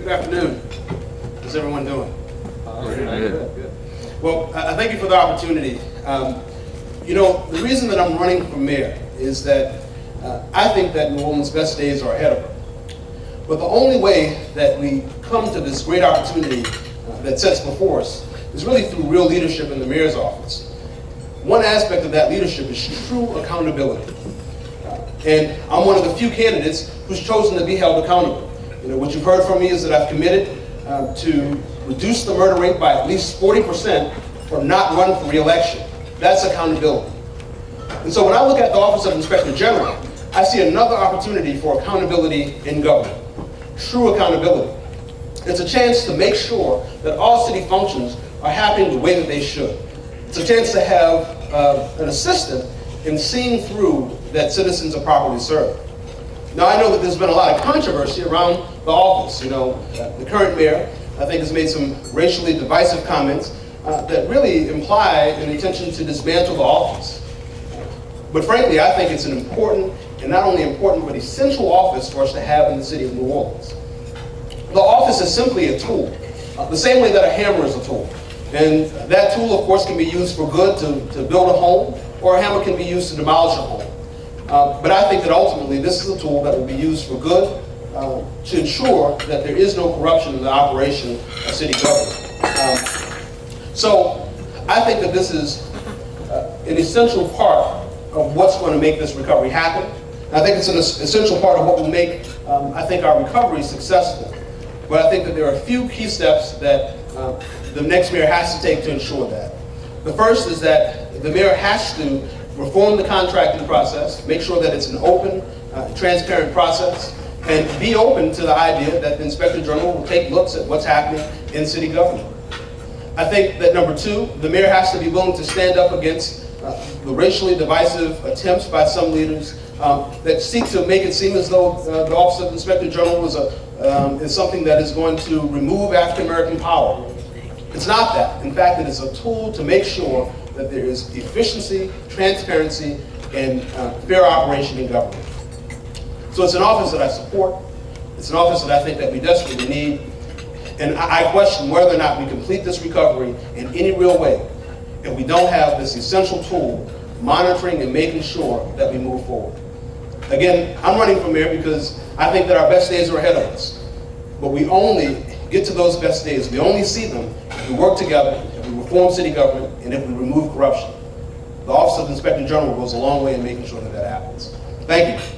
Good afternoon. How's everyone doing? Good. Well, I thank you for the opportunity. The reason that I'm running for mayor is that I think that New Orleans' best days are ahead of her. But the only way that we come to this great opportunity that sets before us is really through real leadership in the mayor's office. One aspect of that leadership is true accountability. And I'm one of the few candidates who's chosen to be held accountable. What you've heard from me is that I've committed to reduce the murder rate by at least 40% or not run for re-election. That's accountability. And so when I look at the Office of Inspector General, I see another opportunity for accountability in government. True accountability. It's a chance to make sure that all city functions are happening the way that they should. It's a chance to have an assistant in seeing through that citizens are properly served. Now, I know that there's been a lot of controversy around the office. The current mayor, I think, has made some racially divisive comments that really imply an intention to dismantle the office. But frankly, I think it's an important, and not only important, but essential office for us to have in the city of New Orleans. The office is simply a tool, the same way that a hammer is a tool. And that tool, of course, can be used for good to build a home, or a hammer can be used to demolish a home. But I think that ultimately this is a tool that will be used for good to ensure that there is no corruption in the operation of city government. So I think that this is an essential part of what's going to make this recovery happen. And I think it's an essential part of what will make, I think, our recovery successful. But I think that there are a few key steps that the next mayor has to take to ensure that. The first is that the mayor has to reform the contracting process, make sure that it's an open, transparent process, and be open to the idea that the Inspector General will take looks at what's happening in city government. I think that number two, the mayor has to be willing to stand up against the racially divisive attempts by some leaders that seek to make it seem as though the Office of Inspector General is something that is going to remove African American power. It's not that. In fact, it is a tool to make sure that there is efficiency, transparency, and fair operation in government. So it's an office that I support. It's an office that I think that we desperately need. And I question whether or not we complete this recovery in any real way if we don't have this essential tool monitoring and making sure that we move forward. Again, I'm running for mayor because I think that our best days are ahead of us. But we only get to those best days, we only see them if we work together, if we reform city government, and if we remove corruption. The Office of Inspector General goes a long way in making sure that that happens. Thank you.